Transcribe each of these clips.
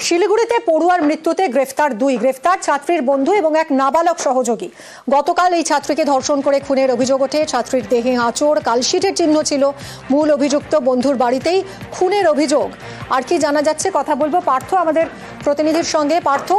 শিলিগুড়িতে পড়ুয়ার মৃত্যুতে গ্রেফতার গ্রেফতার ছাত্রীর বন্ধু এবং এক নাবালক সহযোগী। গতকাল এই ছাত্রীকে ধর্ষণ করে খুনের অভিযোগ ওঠে। ছাত্রীর দেহে আঁচড়, কালশিটের চিহ্ন ছিল। মূল অভিযুক্ত বন্ধুর বাড়িতেই খুনের অভিযোগ। আর কি জানা যাচ্ছে কথা বলবো পার্থ আমাদের প্রতিনিধির সঙ্গে। পার্থ,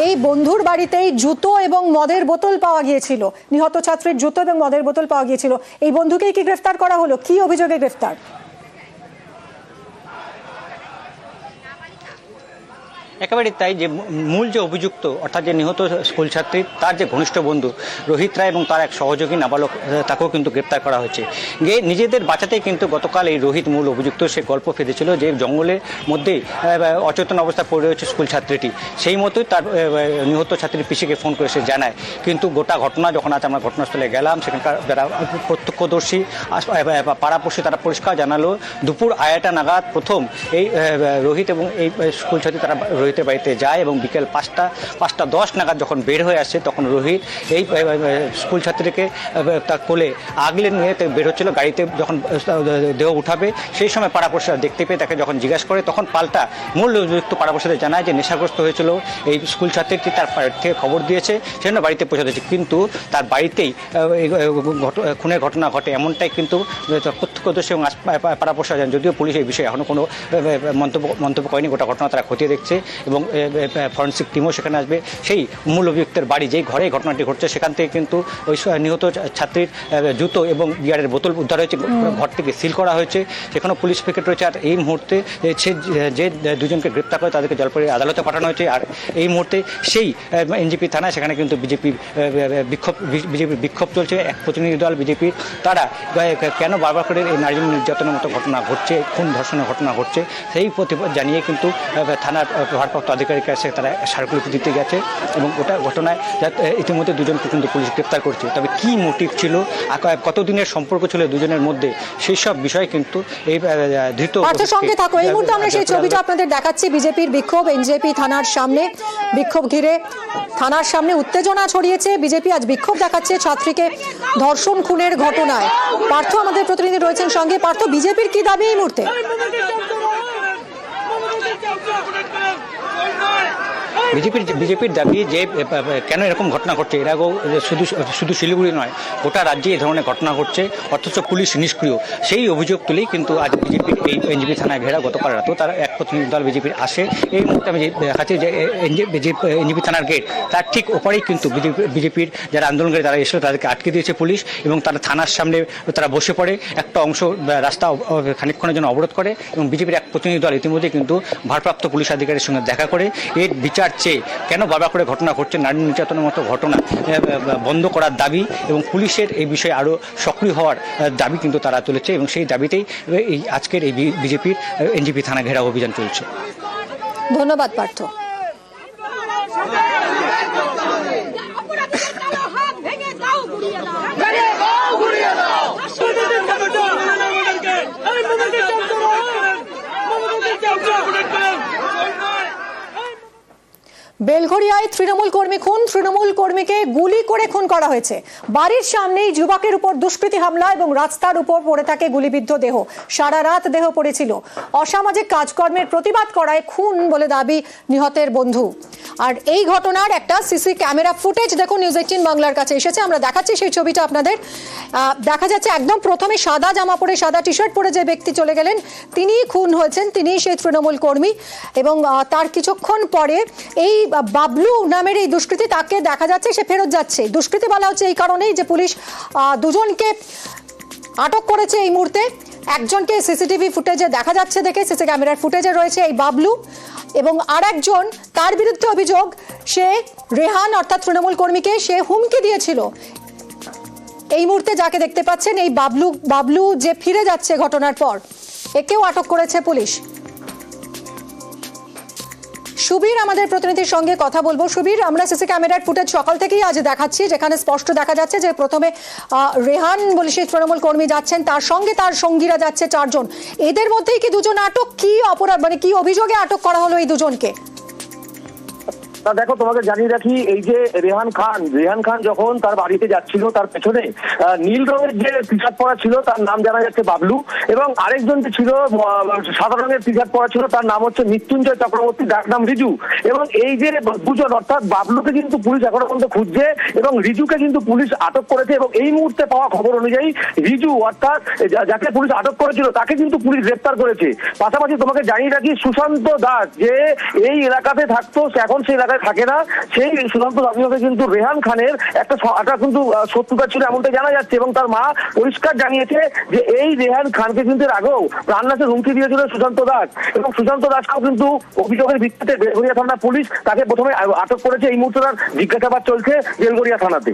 এই বন্ধুর বাড়িতেই জুতো এবং মদের বোতল পাওয়া গিয়েছিল, নিহত ছাত্রীর জুতো এবং মদের বোতল পাওয়া গিয়েছিল। এই বন্ধুকেই কি গ্রেফতার করা হলো? কি অভিযোগে গ্রেফতার? একেবারে তাই, যে মূল যে অভিযুক্ত অর্থাৎ যে নিহত স্কুল ছাত্রী, তার যে ঘনিষ্ঠ বন্ধু রোহিত রায় এবং তার এক সহযোগী নাবালক, তাকেও কিন্তু গ্রেপ্তার করা হয়েছে। নিজেদের বাঁচাতেই কিন্তু গতকাল এই রোহিত মূল অভিযুক্ত সে গল্প ফেঁদেছিল যে জঙ্গলের মধ্যেই অচেতন অবস্থায় পড়ে রয়েছে স্কুল ছাত্রীটি। সেই মতোই তার নিহত ছাত্রীর পিসিকে ফোন করে সে জানায়। কিন্তু গোটা ঘটনা যখন আজ আমরা ঘটনাস্থলে গেলাম, সেখানকার যারা প্রত্যক্ষদর্শী পাড়াপড়শি তারা পরিষ্কার জানালো, দুপুর 2:30 নাগাদ প্রথম এই রোহিত এবং এই স্কুল ছাত্রী তারা রোহিতের বাড়িতে যায় এবং বিকেল 5:10 নাগাদ যখন বের হয়ে আসছে, তখন রোহিত এই স্কুল ছাত্রীকে তার কোলে আগলে নিয়ে বের হচ্ছিল। গাড়িতে যখন দেহ উঠাবে সেই সময় পাড়াপড়শিরা দেখতে পেয়ে তাকে যখন জিজ্ঞাসা করে, তখন পাল্টা মূল অভিযুক্ত পাড়াপড়শিদের জানায় যে নেশাগ্রস্ত হয়েছিল এই স্কুল ছাত্রীটি, তার থেকে খবর দিয়েছে, সেজন্য বাড়িতে পৌঁছে দিয়েছে। কিন্তু তার বাড়িতেই খুনের ঘটনা ঘটে, এমনটাই কিন্তু প্রত্যক্ষদর্শী এবং পাড়াপড়শিরা জানেন। যদিও পুলিশ এই বিষয়ে এখনও কোনো মন্তব্য করেনি। গোটা ঘটনা তারা খতিয়ে দেখছে এবং ফরেন্সিক টিমও সেখানে আসবে। সেই মূল অভিযুক্তের বাড়ি, যেই ঘরে ঘটনাটি ঘটছে, সেখান থেকে কিন্তু ওই নিহত ছাত্রীর জুতো এবং বিয়ারের বোতল উদ্ধার হয়েছে। ঘরটিকে সিল করা হয়েছে, সেখানেও পুলিশ পিকেট রয়েছে। আর এই মুহূর্তে যে দুজনকে গ্রেপ্তার করে তাদেরকে জলপাইগুড়ি আদালতে পাঠানো হয়েছে। আর এই মুহূর্তে সেই এনজেপি থানায় সেখানে কিন্তু বিজেপির বিক্ষোভ চলছে। এক প্রতিনিধি দল বিজেপির, তারা কেন বারবার করে এই নারী নির্যাতনের মতো ঘটনা ঘটছে, খুন ধর্ষণের ঘটনা ঘটছে, সেই প্রতিবাদ জানিয়ে কিন্তু থানার ভারপ্রাপ্ত আধিকারিকের কাছে তারা স্মারকলিপি দিতে গেছে। এবং ওটা ঘটনায় ইতিমধ্যে দুজনকে কিন্তু পুলিশ গ্রেপ্তার করছে। তবে কি মোটিভ ছিল, কতদিনের সম্পর্ক ছিল দুজনের মধ্যে, সেই সব বিষয় কিন্তু এই ধৃত সঙ্গে থাকো। এই মুহূর্তে আমরা সেই ছবিটা আপনাদের দেখাচ্ছি। বিজেপির বিক্ষোভ এনজেপি থানার সামনে, বিক্ষোভ ঘিরে থানার সামনে উত্তেজনা ছড়িয়েছে। বিজেপি আজ বিক্ষোভ দেখাচ্ছে ছাত্রীকে ধর্ষণ খুনের ঘটনায়। পার্থ আমাদের প্রতিনিধি রয়েছেন সঙ্গে। পার্থ, বিজেপির কি দাবি এই মুহূর্তে? বিজেপির দাবি যে কেন এরকম ঘটনা ঘটছে। এর আগেও শুধু শিলিগুড়ি নয়, গোটা রাজ্যে এই ধরনের ঘটনা ঘটছে, অথচ পুলিশ নিষ্ক্রিয়। সেই অভিযোগ তুলেই কিন্তু আজ বিজেপির এই এনজেপি থানায় ঘেরা। গতকাল রাতেও তারা এক প্রতিনিধি দল বিজেপির আসে। এই মুহূর্তে আমি দেখাচ্ছি যে এনজেপি থানার গেট, তার ঠিক ওপারেই কিন্তু বিজেপির যারা আন্দোলনকারী তারা এসে তাদেরকে আটকে দিয়েছে পুলিশ, এবং তারা থানার সামনে তারা বসে পড়ে। একটা অংশ রাস্তা খানিকক্ষণের জন্য অবরোধ করে এবং বিজেপির এক প্রতিনিধি দল ইতিমধ্যে কিন্তু ভারপ্রাপ্ত পুলিশ আধিকারিকের সঙ্গে দেখা করে এর বিচার চেয়ে কেন বারবার করে ঘটনা ঘটছে, নারী নির্যাতনের মতো ঘটনা বন্ধ করার দাবি এবং পুলিশের এই বিষয়ে আরও সক্রিয় হওয়ার দাবি কিন্তু তারা তুলেছে। এবং সেই দাবিতেই এই আজকের এই বিজেপির এনজেপি থানা ঘেরাও অভিযান চলছে। ধন্যবাদ পার্থ। বেলঘরিয়ায় তৃণমূল কর্মী খুন, তৃণমূল কর্মীকে গুলি করে খুন করা হয়েছে। বাড়ির সামনেই যুবকের উপর দুষ্কৃতী হামলা এবং রাস্তার উপর পড়ে থাকে গুলিবিদ্ধ দেহ। সারা রাত দেহ পড়েছিল। অসামাজিক কাজকর্মের প্রতিবাদ করায় খুন বলে দাবি নিহতের বন্ধু। আর এই ঘটনার একটা সিসি ক্যামেরা ফুটেজ দেখুন নিউজ 18 বাংলার কাছে এসেছে। আমরা দেখাচ্ছি সেই ছবিটা আপনাদের। দেখা যাচ্ছে একদম প্রথমে সাদা জামা পরে, সাদা টি শার্ট পরে যে ব্যক্তি চলে গেলেন, তিনিই খুন হয়েছেন। তিনিই সেই তৃণমূল কর্মী। এবং তার কিছুক্ষণ পরে এই বাবলু নামের এই দুষ্কৃতী, তাকে দেখা যাচ্ছে সে ফেরত যাচ্ছে। দুষ্কৃতী বলা হচ্ছে এই কারণেই যে পুলিশ দুজনকে আটক করেছে এই মুহূর্তে। একজনকে সিসিটিভি ফুটেজে দেখা যাচ্ছে, দেখে সিসি ক্যামেরার ফুটেজে রয়েছে এই বাবলু, এবং আর একজন, তার বিরুদ্ধে অভিযোগ সে রেহান অর্থাৎ তৃণমূল কর্মীকে সে হুমকি দিয়েছিল। এই মুহূর্তে যাকে দেখতে পাচ্ছেন এই বাবলু যে ফিরে যাচ্ছে ঘটনার পর, একেও আটক করেছে পুলিশ। সুবীর আমাদের প্রতিনিধির সঙ্গে কথা বলবো। সুবীর, আমরা সিসি ক্যামেরার ফুটেজ সকাল থেকেই আজ দেখাচ্ছি, যেখানে স্পষ্ট দেখা যাচ্ছে যে প্রথমে রেহান বলে সেই তৃণমূল কর্মী যাচ্ছেন, তার সঙ্গে তার সঙ্গীরা যাচ্ছে 4 জন। এদের মধ্যেই কি দুজন আটক? কি অপরাধ, মানে কি অভিযোগে আটক করা হলো এই দুজনকে? তা দেখো, তোমাকে জানিয়ে রাখি, এই যে রেহান খান যখন তার বাড়িতে যাচ্ছিল, তার পেছনে নীল রঙের যে টি শার্ট পরা ছিল তার নাম জানা যাচ্ছে বাবলু, এবং আরেকজন যে ছিল সাদা রঙের টি শার্ট পরা ছিল তার নাম হচ্ছে মৃত্যুঞ্জয় চক্রবর্তী, ডাক নাম রিজু। এবং এই যে দুজন, অর্থাৎ বাবলুকে কিন্তু পুলিশ এখনো পর্যন্ত খুঁজছে এবং রিজুকে কিন্তু পুলিশ আটক করেছে। এবং এই মুহূর্তে পাওয়া খবর অনুযায়ী রিজু, অর্থাৎ যাকে পুলিশ আটক করেছিল, তাকে কিন্তু পুলিশ গ্রেপ্তার করেছে। পাশাপাশি তোমাকে জানিয়ে রাখি, সুশান্ত দাস যে এই এলাকাতে থাকতো, এখন সেই এলাকায় থাকে না। সেই সুশান্ত দাসকে কিন্তু রেহান খানের একটা কিন্তু শত্রুতা ছিল এমনটাই জানা যাচ্ছে, এবং তার মা পরিষ্কার জানিয়েছে যে এই রেহান খানকে কিন্তু এর আগেও প্রাণনাশের হুমকি দিয়েছিল সুশান্ত দাস, এবং সুশান্ত দাসকেও কিন্তু অভিযোগের ভিত্তিতে বেলগড়িয়া থানা পুলিশ তাকে প্রথমে আটক করেছে। এই মুহূর্তে তার জিজ্ঞাসাবাদ চলছে বেলগড়িয়া থানাতে।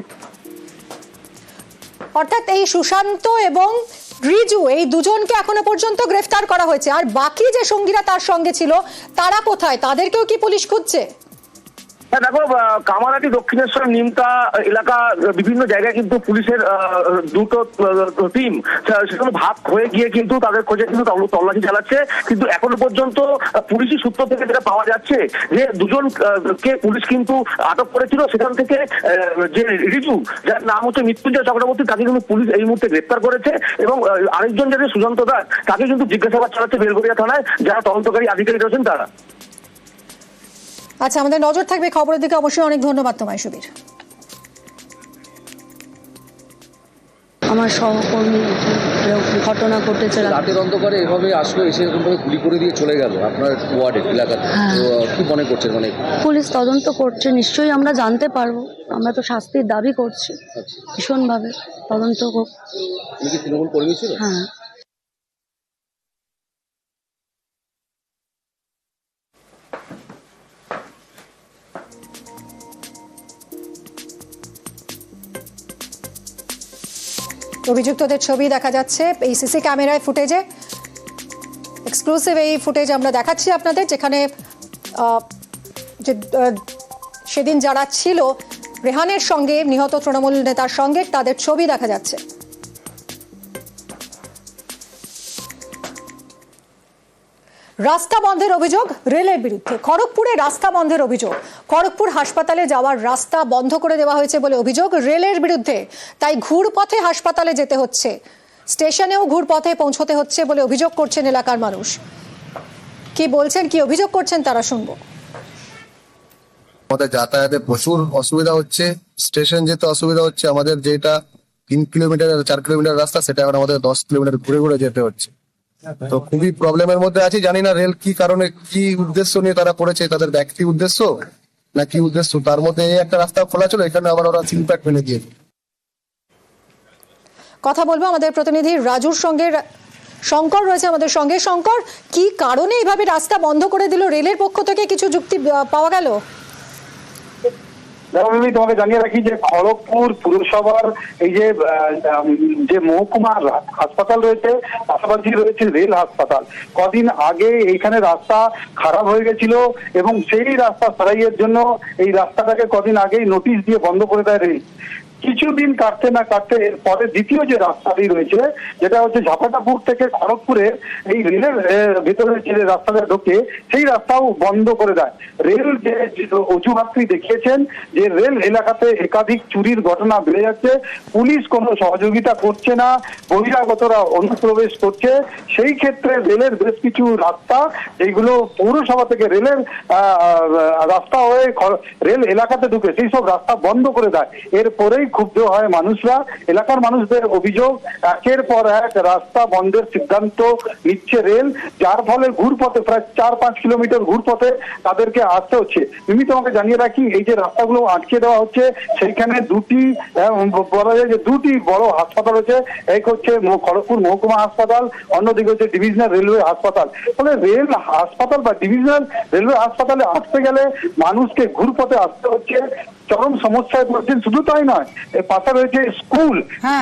অর্থাৎ এই সুশান্ত এবং রিজু, এই দুজনকে এখনো পর্যন্ত গ্রেফতার করা হয়েছে, আর বাকি যে সঙ্গীরা তার সঙ্গে ছিল তারা কোথায়, তাদেরকেও কি পুলিশ খুঁজছে? দেখো, কামারহাটি, দক্ষিণেশ্বর, নিমতা এলাকা বিভিন্ন জায়গায় কিন্তু পুলিশের দুটো টিম সেখানে ভাগ হয়ে গিয়ে কিন্তু তাদের খোঁজে কিন্তু তল্লাশি চালাচ্ছে। কিন্তু এখনো পর্যন্ত পুলিশি সূত্র থেকে যেটা পাওয়া যাচ্ছে যে দুজনকে পুলিশ কিন্তু আটক করেছিল, সেখান থেকে যে রিজু, যার নাম হচ্ছে মৃত্যুঞ্জয় চক্রবর্তী, তাকে কিন্তু পুলিশ এই মুহূর্তে গ্রেপ্তার করেছে। এবং আরেকজন যে সুশান্ত দাস, তাকে কিন্তু জিজ্ঞাসাবাদ চালাচ্ছে বেলগড়িয়া থানায় যারা তদন্তকারী আধিকারিক রয়েছেন তারা। আচ্ছা, আমাদের নজর থাকবে খবরের দিকে অবশ্যই। অনেক ধন্যবাদ তোমায় সুবীর। আমার সহকর্মী ঘটনা ঘটেছে, রাতের অন্ধকারে এভাবে আসলো, এসে এরকমভাবে গুলি করে দিয়ে চলে গেল আপনার ওয়ার্ডে এলাকাতে। তো কি মনে করছেন? মানে পুলিশ তদন্ত করছে, নিশ্চয়ই আমরা জানতে পারবো। আমরা তো শাস্তির দাবি করছি ভীষণভাবে, তদন্ত হোক। উনি কি তৃণমূল কর্মী ছিল? হ্যাঁ। অভিযুক্তদের ছবি দেখা যাচ্ছে এই সিসি ক্যামেরায় ফুটেজে। এক্সক্লুসিভ এই ফুটেজ আমরা দেখাচ্ছি আপনাদের, যেখানে যে সেদিন যারা ছিল রেহানের সঙ্গে, নিহত তৃণমূল নেতার সঙ্গে, তাদের ছবি দেখা যাচ্ছে। রাস্তা বন্ধের অভিযোগ রেলের বিরুদ্ধে। খড়গপুরে রাস্তা বন্ধের অভিযোগ। খড়গপুর হাসপাতালে যাওয়ার রাস্তা বন্ধ করে দেওয়া হয়েছে বলে অভিযোগ রেলের বিরুদ্ধে। তাই ঘুরপথে হাসপাতালে যেতে হচ্ছে, স্টেশনেও ঘুরপথে পৌঁছতে হচ্ছে বলে অভিযোগ করছেন এলাকার মানুষ। কি বলছেন, কি অভিযোগ করছেন তারা শুনবো। আমাদের যাতায়াতে প্রচুর অসুবিধা হচ্ছে, স্টেশন যেতে অসুবিধা হচ্ছে। আমাদের যেটা 3 কিলোমিটার 4 কিলোমিটার রাস্তা, সেটা এখন আমাদের 10 কিলোমিটার ঘুরে ঘুরে যেতে হচ্ছে। তো খুবই প্রবলেমের মধ্যে আছি। জানি না রেল কি কারণে, কি উদ্দেশ্য নিয়ে তারা করেছে, তাদের ব্যক্তি উদ্দেশ্য না কি উদ্দেশ্য। তার মধ্যে এই একটা রাস্তা খোলা ছিল, এখানে আবার ওরা সিলপ্যাক ফেলে দিয়েছে। কথা বলবো আমাদের প্রতিনিধি রাজুর সঙ্গে। শঙ্কর রয়েছে আমাদের সঙ্গে। শঙ্কর, কি কারণে এইভাবে রাস্তা বন্ধ করে দিল রেলের পক্ষ থেকে, কিছু যুক্তি পাওয়া গেল? তোমাকে জানিয়ে রাখি যে খড়গপুর পুরসভার এই যে মহকুমা হাসপাতাল রয়েছে, পাশাপাশি রয়েছে রেল হাসপাতাল। কদিন আগে এইখানে রাস্তা খারাপ হয়ে গেছিল এবং সেই রাস্তা সারাইয়ের জন্য এই রাস্তাটাকে কদিন আগেই নোটিশ দিয়ে বন্ধ করে দেয় রেল। কিছুদিন কাটতে না কাটতে এরপরে দ্বিতীয় যে রাস্তাটি রয়েছে, যেটা হচ্ছে ঝাপাটাপুর থেকে খড়গপুরে এই রেলের ভেতরে যে রাস্তাটা ঢোকে, সেই রাস্তাও বন্ধ করে দেয় রেল। যে অজুহাতটি দেখিয়েছেন যে রেল এলাকাতে একাধিক চুরির ঘটনা বেড়ে যাচ্ছে, পুলিশ কোনো সহযোগিতা করছে না, বহিরাগতরা অনুপ্রবেশ করছে। সেই ক্ষেত্রে রেলের বেশ কিছু রাস্তা, এইগুলো পৌরসভা থেকে রেলের রাস্তা হয়ে রেল এলাকাতে ঢুকে, সেই সব রাস্তা বন্ধ করে দেয়। এরপরেই ক্ষুব্ধ হয় মানুষরা। এলাকার মানুষদের অভিযোগ, একের পর এক রাস্তা বন্ধের সিদ্ধান্ত নিচ্ছে রেল, যার ফলে ঘুরপথে প্রায় 4-5 কিলোমিটার ঘুরপথে তাদেরকে আসতে হচ্ছে। আমি তোমাকে জানিয়ে রাখি, এই যে রাস্তাগুলো আটকে দেওয়া হচ্ছে, সেইখানে দুটি বড় হাসপাতাল হচ্ছে। এক হচ্ছে খড়গপুর মহকুমা হাসপাতাল, অন্যদিকে হচ্ছে ডিভিশনাল রেলওয়ে হাসপাতাল। ফলে রেল হাসপাতাল বা ডিভিশনাল রেলওয়ে হাসপাতালে আসতে গেলে মানুষকে ঘুরপথে আসতে হচ্ছে, চরম সমস্যায় পড়ছেন। শুধু তাই নয়, এর পাশে রয়েছে স্কুল,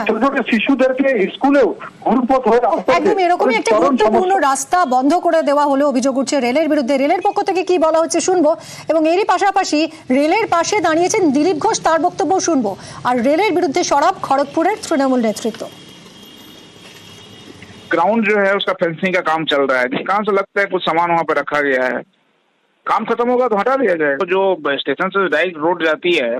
ছোট ছোট শিশুদেরকে স্কুলেও ঘুরপথ হয়ে আসতে হচ্ছে। একদম এরকমই একটা গুরুত্বপূর্ণ রাস্তা বন্ধ করে দেওয়া হলো অভিযোগ উঠছে রেলের বিরুদ্ধে। রেলের পক্ষ থেকে কি বলা হচ্ছে শুনবো, এবং এরই পাশাপাশি রেলের পাশে দাঁড়িয়েছেন দিলীপ ঘোষ, তার বক্তব্য শুনবো। আর রেলের বিরুদ্ধে সরব খড়গপুরের তৃণমূল নেতৃত্ব। ग्राउंड जो है उसका फेंसिंग का काम चल रहा है, जहाँ से लगता है कुछ सामान वहाँ पे रखा गया है। काम खत्म होगा तो हटा दिया जाएगा। तो जो स्टेशन से डायरेक्ट रोड जाती है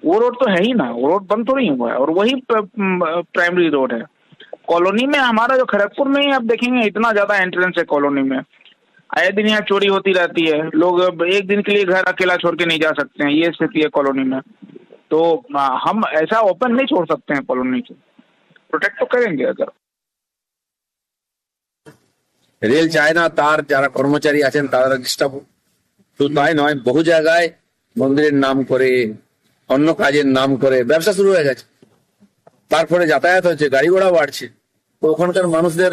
वो रोड तो है ही ना, वो रोड बंद तो नहीं हुआ है, और वही प्राइमरी रोड है। कॉलोनी में हमारा जो खड़गपुर में ही आप देखेंगे इतना ज्यादा एंट्रेंस है कॉलोनी में, आए दिन यहाँ चोरी होती रहती है, लोग एक दिन के लिए घर अकेला छोड़ के नहीं जा सकते हैं, ये स्थिति है कॉलोनी में। तो हम ऐसा ओपन नहीं छोड़ सकते हैं कॉलोनी को, प्रोटेक्ट तो करेंगे। अगर রেল চায় না তার যারা কর্মচারী আছেন তারা ডিস্টার্ব, শুধু তাই নয় বহু জায়গায় মন্দিরের নাম করে অন্য কাজের নাম করে ব্যবসা শুরু হয়ে গেছে, তারপরে যাতায়াত হচ্ছে, গাড়ি ঘোড়া বাড়ছে, তো ওখানকার মানুষদের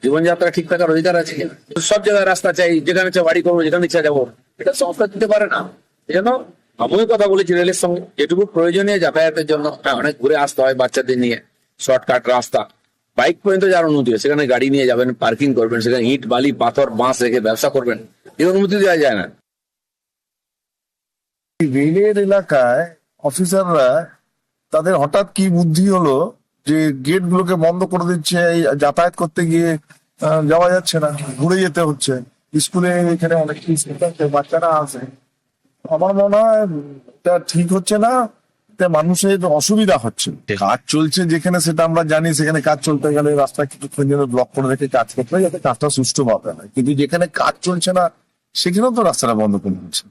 জীবনযাত্রা ঠিক থাকার অধিকার আছে কিনা? সব জায়গায় রাস্তা চাই, যেখানে ইচ্ছা বাড়ি করবো, যেখানে ইচ্ছা যাবো, এটা সংস্থা দিতে পারে না। এই জন্য আমি কথা বলেছি রেলের সঙ্গে, যেটুকু প্রয়োজনীয় যাতায়াতের জন্য, হ্যাঁ অনেক ঘুরে আসতে হয় বাচ্চাদের নিয়ে, শর্টকাট রাস্তা, বাইক পর্যন্ত যার অনুমতি হয় সেখানে গাড়ি নিয়ে যাবেন, পার্কিং করবেন, সেখানে ইট বালি পাথর বাঁশ রেখে ব্যবসা করবেন, এই অনুমতি দেওয়া যায় না। রেলের এলাকায় অফিসাররা তাদের হঠাৎ কি বুদ্ধি হলো যে গেট গুলোকে বন্ধ করে দিচ্ছে, এই যাতায়াত করতে গিয়ে যাওয়া যাচ্ছে না, ঘুরে যেতে হচ্ছে। স্কুলে এখানে অনেক বাচ্চারা আছে, আমার মনে হয় এটা ঠিক হচ্ছে না, এতে মানুষের অসুবিধা হচ্ছে। কাজ চলছে যেখানে সেটা আমরা জানি, সেখানে কাজ চলতে গেলে রাস্তা কিছুক্ষণ জন্য ব্লক করে রেখে কাজ করতে হয় যাতে কাজটা সুষ্ঠুভাবে হয়, কিন্তু যেখানে কাজ চলছে না সেখানেও তো রাস্তাটা বন্ধ করে দিচ্ছে।